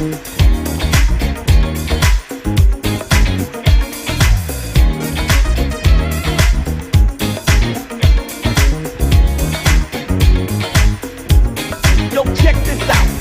Yo, check this out.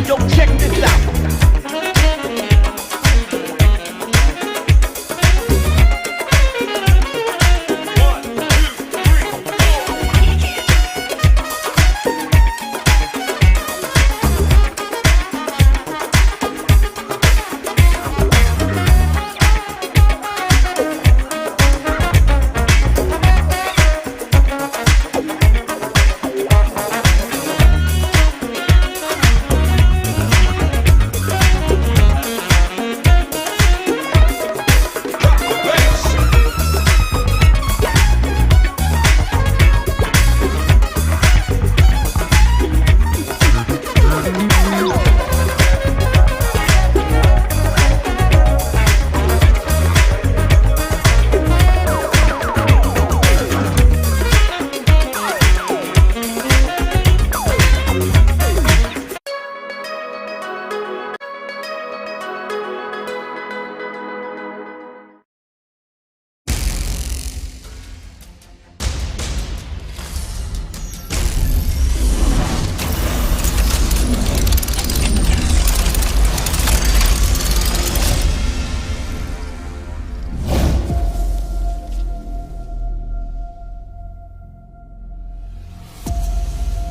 Yo, check this out.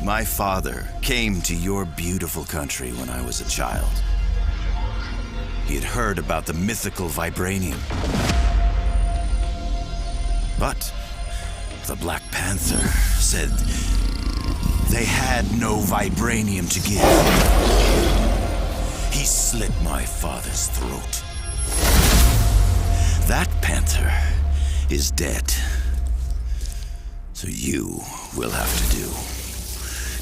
My father came to your beautiful country when I was a child. He had heard about the mythical vibranium. But the Black Panther said they had no vibranium to give. He slit my father's throat. That panther is dead. So you will have to do.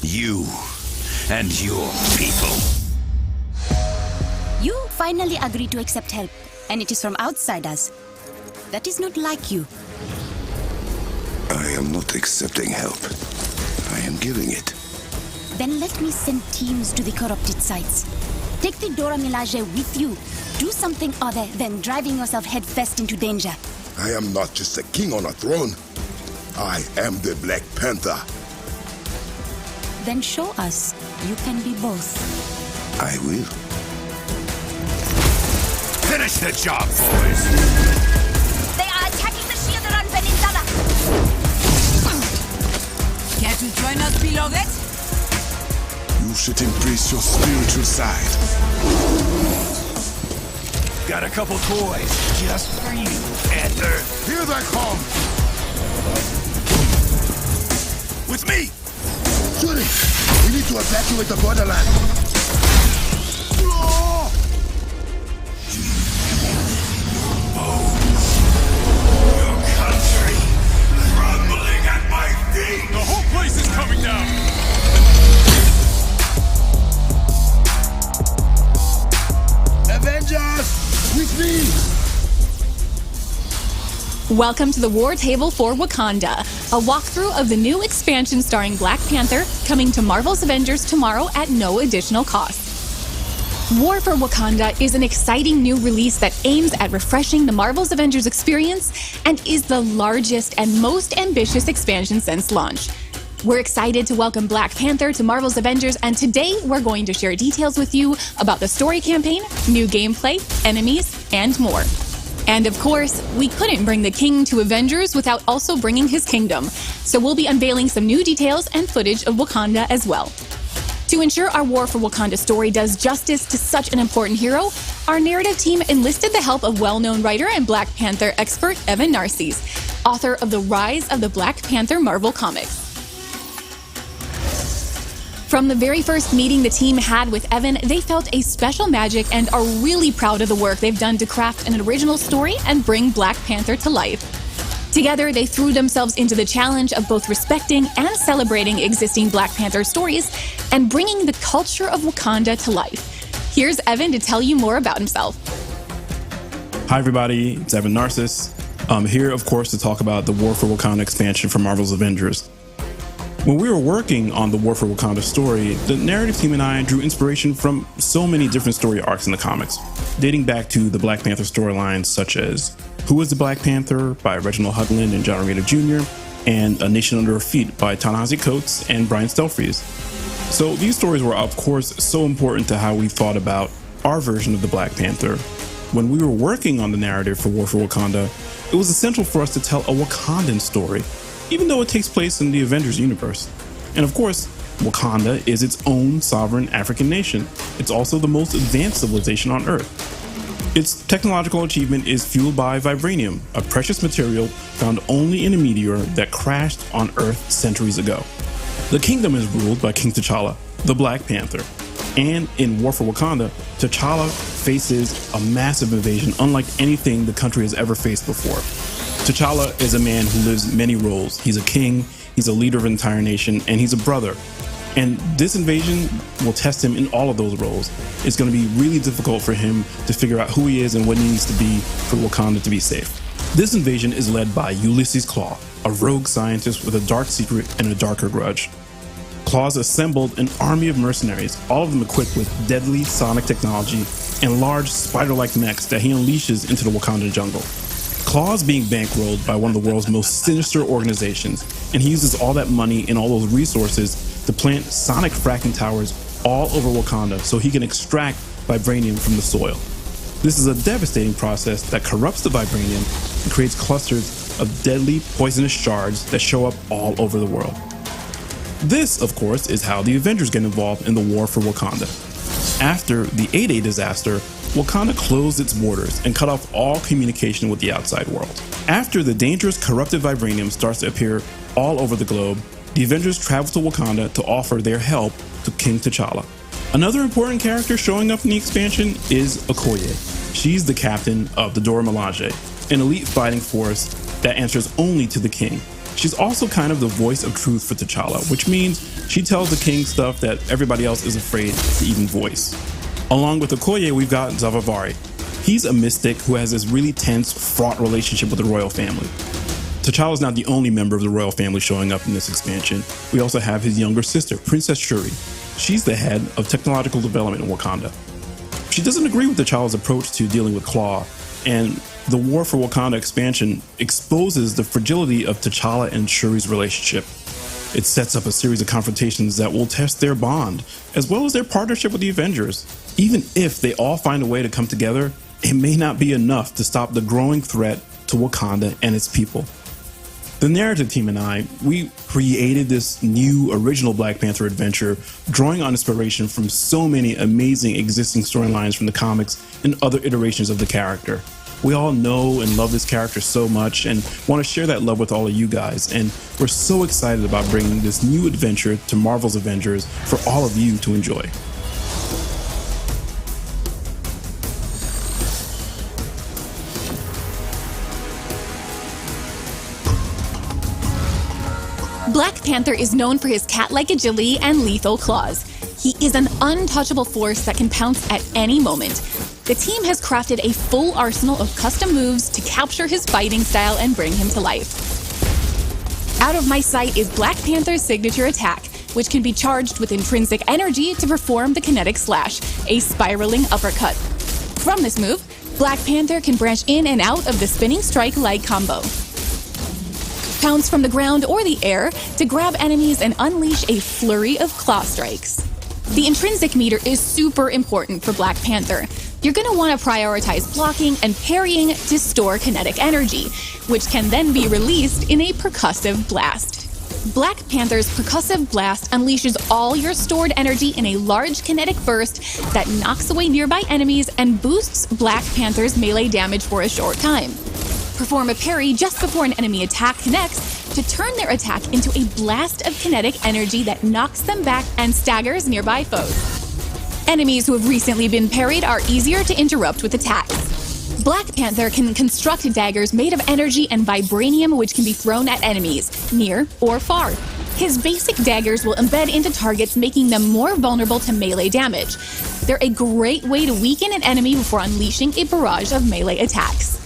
You and your people. You finally agreed to accept help, and it is from outside us. That is not like you. I am not accepting help. I am giving it. Then let me send teams to the corrupted sites. Take the Dora Milaje with you. Do something other than driving yourself headfirst into danger. I am not just a king on a throne. I am the Black Panther. Then show us you can be both. I will. Finish the job, boys! They are attacking the shield around Peninsula. Care to join us, beloved? You should embrace your spiritual side. Got a couple toys just for you, Panther. Here they come! With me! Shuri, we need to evacuate the borderland. Your country crumbling at my feet! The whole place is coming down! Avengers, with me! Welcome to the War Table for Wakanda, a walkthrough of the new expansion starring Black Panther, coming to Marvel's Avengers tomorrow at no additional cost. War for Wakanda is an exciting new release that aims at refreshing the Marvel's Avengers experience and is the largest and most ambitious expansion since launch. We're excited to welcome Black Panther to Marvel's Avengers, and today we're going to share details with you about the story campaign, new gameplay, enemies, and more. And of course, we couldn't bring the king to Avengers without also bringing his kingdom, so we'll be unveiling some new details and footage of Wakanda as well. To ensure our War for Wakanda story does justice to such an important hero, our narrative team enlisted the help of well-known writer and Black Panther expert Evan Narcisse, author of The Rise of the Black Panther Marvel Comics. From the very first meeting the team had with Evan, they felt a special magic and are really proud of the work they've done to craft an original story and bring Black Panther to life. Together, they threw themselves into the challenge of both respecting and celebrating existing Black Panther stories and bringing the culture of Wakanda to life. Here's Evan to tell you more about himself. Hi everybody, it's Evan Narcisse. I'm here, of course, to talk about the War for Wakanda expansion for Marvel's Avengers. When we were working on the War for Wakanda story, the narrative team and I drew inspiration from so many different story arcs in the comics, dating back to the Black Panther storylines such as Who is the Black Panther by Reginald Hudlin and John Romita Jr., and A Nation Under Her Feet by Ta-Nehisi Coates and Brian Stelfreeze. So these stories were, of course, so important to how we thought about our version of the Black Panther. When we were working on the narrative for War for Wakanda, it was essential for us to tell a Wakandan story, even though it takes place in the Avengers universe. And of course, Wakanda is its own sovereign African nation. It's also the most advanced civilization on Earth. Its technological achievement is fueled by vibranium, a precious material found only in a meteor that crashed on Earth centuries ago. The kingdom is ruled by King T'Challa, the Black Panther. And in War for Wakanda, T'Challa faces a massive invasion unlike anything the country has ever faced before. T'Challa is a man who lives many roles. He's a king, he's a leader of an entire nation, and he's a brother. And this invasion will test him in all of those roles. It's going to be really difficult for him to figure out who he is and what he needs to be for Wakanda to be safe. This invasion is led by Ulysses Klaue, a rogue scientist with a dark secret and a darker grudge. Klaue's assembled an army of mercenaries, all of them equipped with deadly sonic technology and large spider-like mechs that he unleashes into the Wakandan jungle. Klaue's being bankrolled by one of the world's most sinister organizations, and he uses all that money and all those resources to plant sonic fracking towers all over Wakanda so he can extract vibranium from the soil. This is a devastating process that corrupts the vibranium and creates clusters of deadly poisonous shards that show up all over the world. This, of course, is how the Avengers get involved in the war for Wakanda. After the 8-Day disaster, Wakanda closed its borders and cut off all communication with the outside world. After the dangerous corrupted vibranium starts to appear all over the globe, the Avengers travel to Wakanda to offer their help to King T'Challa. Another important character showing up in the expansion is Okoye. She's the captain of the Dora Milaje, an elite fighting force that answers only to the king. She's also kind of the voice of truth for T'Challa, which means she tells the king stuff that everybody else is afraid to even voice. Along with Okoye, we've got Zavavari. He's a mystic who has this really tense, fraught relationship with the royal family. T'Challa's not the only member of the royal family showing up in this expansion. We also have his younger sister, Princess Shuri. She's the head of technological development in Wakanda. She doesn't agree with T'Challa's approach to dealing with Klaue, and the War for Wakanda expansion exposes the fragility of T'Challa and Shuri's relationship. It sets up a series of confrontations that will test their bond, as well as their partnership with the Avengers. Even if they all find a way to come together, it may not be enough to stop the growing threat to Wakanda and its people. The narrative team and I, we created this new original Black Panther adventure, drawing on inspiration from so many amazing existing storylines from the comics and other iterations of the character. We all know and love this character so much and want to share that love with all of you guys, and we're so excited about bringing this new adventure to Marvel's Avengers for all of you to enjoy. Black Panther is known for his cat-like agility and lethal claws. He is an untouchable force that can pounce at any moment. The team has crafted a full arsenal of custom moves to capture his fighting style and bring him to life. Out of My Sight is Black Panther's signature attack, which can be charged with intrinsic energy to perform the kinetic slash, a spiraling uppercut. From this move, Black Panther can branch in and out of the spinning strike-like combo. Pounce from the ground or the air to grab enemies and unleash a flurry of claw strikes. The intrinsic meter is super important for Black Panther. You're going to want to prioritize blocking and parrying to store kinetic energy, which can then be released in a percussive blast. Black Panther's percussive blast unleashes all your stored energy in a large kinetic burst that knocks away nearby enemies and boosts Black Panther's melee damage for a short time. Perform a parry just before an enemy attack connects to turn their attack into a blast of kinetic energy that knocks them back and staggers nearby foes. Enemies who have recently been parried are easier to interrupt with attacks. Black Panther can construct daggers made of energy and vibranium which can be thrown at enemies, near or far. His basic daggers will embed into targets, making them more vulnerable to melee damage. They're a great way to weaken an enemy before unleashing a barrage of melee attacks.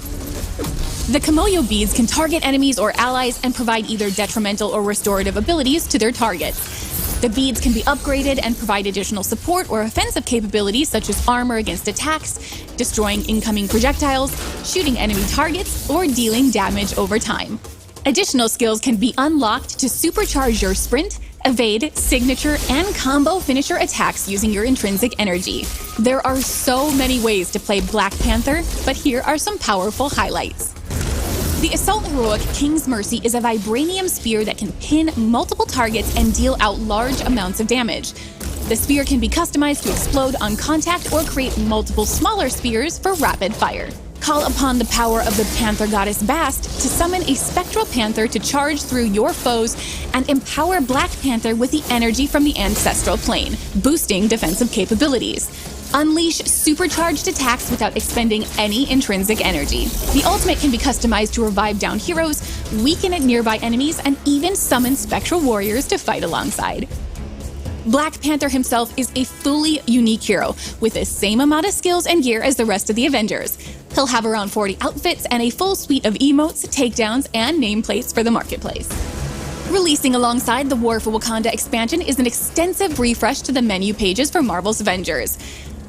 The Kimoyo beads can target enemies or allies and provide either detrimental or restorative abilities to their targets. The beads can be upgraded and provide additional support or offensive capabilities such as armor against attacks, destroying incoming projectiles, shooting enemy targets, or dealing damage over time. Additional skills can be unlocked to supercharge your sprint, evade, signature, and combo finisher attacks using your intrinsic energy. There are so many ways to play Black Panther, but here are some powerful highlights. The Assault Heroic King's Mercy is a vibranium spear that can pin multiple targets and deal out large amounts of damage. The spear can be customized to explode on contact or create multiple smaller spears for rapid fire. Call upon the power of the Panther goddess Bast to summon a spectral panther to charge through your foes and empower Black Panther with the energy from the ancestral plane, boosting defensive capabilities. Unleash supercharged attacks without expending any intrinsic energy. The ultimate can be customized to revive down heroes, weaken nearby enemies, and even summon spectral warriors to fight alongside. Black Panther himself is a fully unique hero with the same amount of skills and gear as the rest of the Avengers. He'll have around 40 outfits and a full suite of emotes, takedowns, and nameplates for the marketplace. Releasing alongside the War for Wakanda expansion is an extensive refresh to the menu pages for Marvel's Avengers.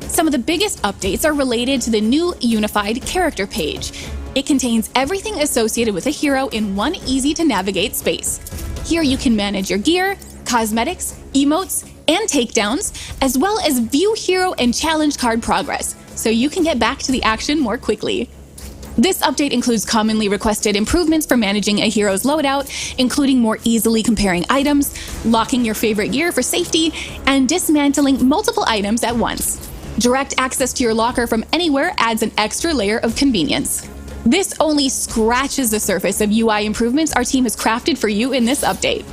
Some of the biggest updates are related to the new unified character page. It contains everything associated with a hero in one easy-to-navigate space. Here you can manage your gear, cosmetics, emotes, and takedowns, as well as view hero and challenge card progress, so you can get back to the action more quickly. This update includes commonly requested improvements for managing a hero's loadout, including more easily comparing items, locking your favorite gear for safety, and dismantling multiple items at once. Direct access to your locker from anywhere adds an extra layer of convenience. This only scratches the surface of UI improvements our team has crafted for you in this update.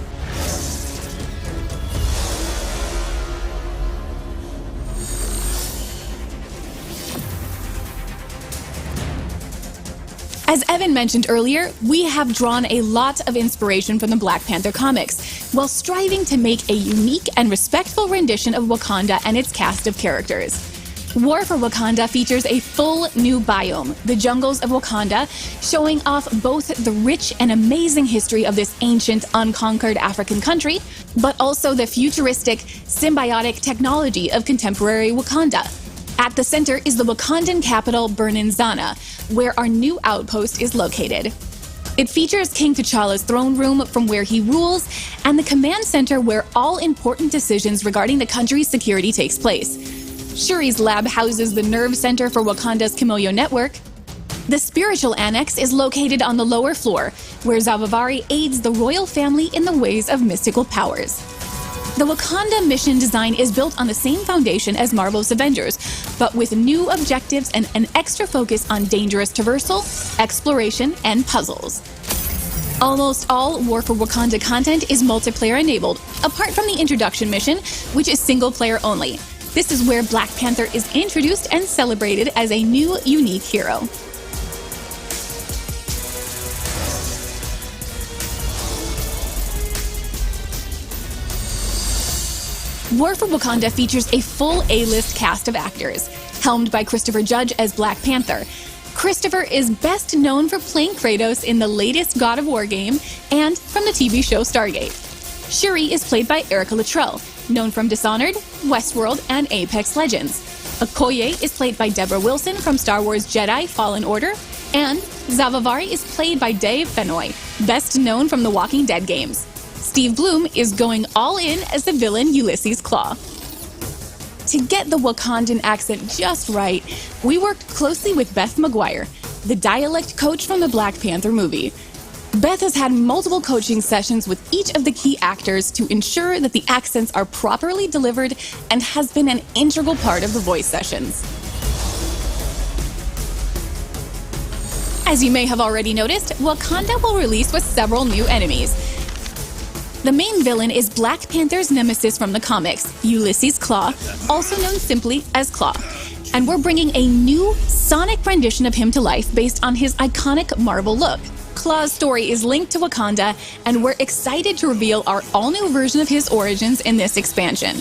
As Evan mentioned earlier, we have drawn a lot of inspiration from the Black Panther comics, while striving to make a unique and respectful rendition of Wakanda and its cast of characters. War for Wakanda features a full new biome, the Jungles of Wakanda, showing off both the rich and amazing history of this ancient, unconquered African country, but also the futuristic, symbiotic technology of contemporary Wakanda. At the center is the Wakandan capital, Bernanzana, where our new outpost is located. It features King T'Challa's throne room from where he rules, and the command center where all important decisions regarding the country's security takes place. Shuri's lab houses the nerve center for Wakanda's Kimoyo network. The spiritual annex is located on the lower floor, where Zavavari aids the royal family in the ways of mystical powers. The Wakanda mission design is built on the same foundation as Marvel's Avengers, but with new objectives and an extra focus on dangerous traversal, exploration, and puzzles. Almost all War for Wakanda content is multiplayer enabled, apart from the introduction mission, which is single player only. This is where Black Panther is introduced and celebrated as a new, unique hero. War for Wakanda features a full A-list cast of actors, helmed by Christopher Judge as Black Panther. Christopher is best known for playing Kratos in the latest God of War game and from the TV show Stargate. Shuri is played by Erica Luttrell, known from Dishonored, Westworld, and Apex Legends. Okoye is played by Deborah Wilson from Star Wars Jedi Fallen Order, and Zavavari is played by Dave Fennoy, best known from the Walking Dead games. Steve Bloom is going all in as the villain Ulysses Klaue. To get the Wakandan accent just right, we worked closely with Beth McGuire, the dialect coach from the Black Panther movie. Beth has had multiple coaching sessions with each of the key actors to ensure that the accents are properly delivered and has been an integral part of the voice sessions. As you may have already noticed, Wakanda will release with several new enemies. The main villain is Black Panther's nemesis from the comics, Ulysses Klaue, also known simply as Klaue. And we're bringing a new sonic rendition of him to life based on his iconic Marvel look. Klaue's story is linked to Wakanda, and we're excited to reveal our all-new version of his origins in this expansion.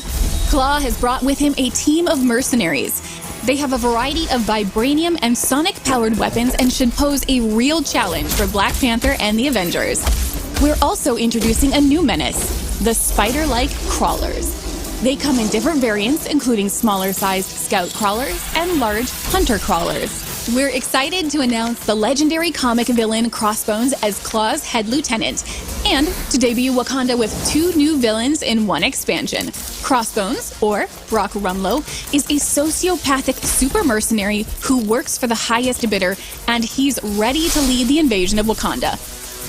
Klaue has brought with him a team of mercenaries. They have a variety of vibranium and sonic-powered weapons and should pose a real challenge for Black Panther and the Avengers. We're also introducing a new menace, the spider-like crawlers. They come in different variants, including smaller-sized scout crawlers and large hunter crawlers. We're excited to announce the legendary comic villain Crossbones as Klaue's head lieutenant, And to debut Wakanda with 2 new villains in one expansion. Crossbones, or Brock Rumlow, is a sociopathic super mercenary who works for the highest bidder, and he's ready to lead the invasion of Wakanda.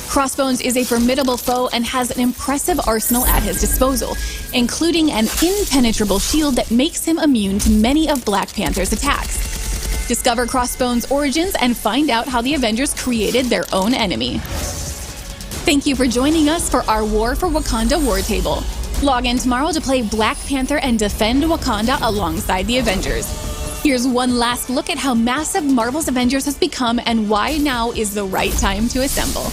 Crossbones is a formidable foe and has an impressive arsenal at his disposal, including an impenetrable shield that makes him immune to many of Black Panther's attacks. Discover Crossbones' origins and find out how the Avengers created their own enemy. Thank you for joining us for our War for Wakanda War Table. Log in tomorrow to play Black Panther and defend Wakanda alongside the Avengers. Here's one last look at how massive Marvel's Avengers has become and why now is the right time to assemble.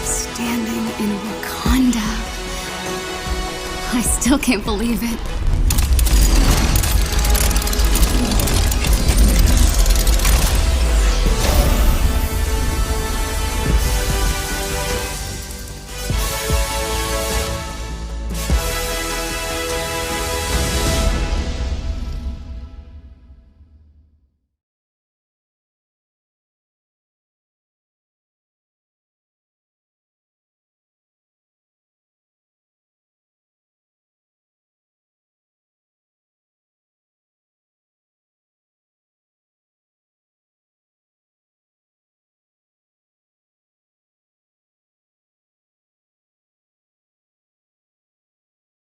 Standing in Wakanda. I still can't believe it.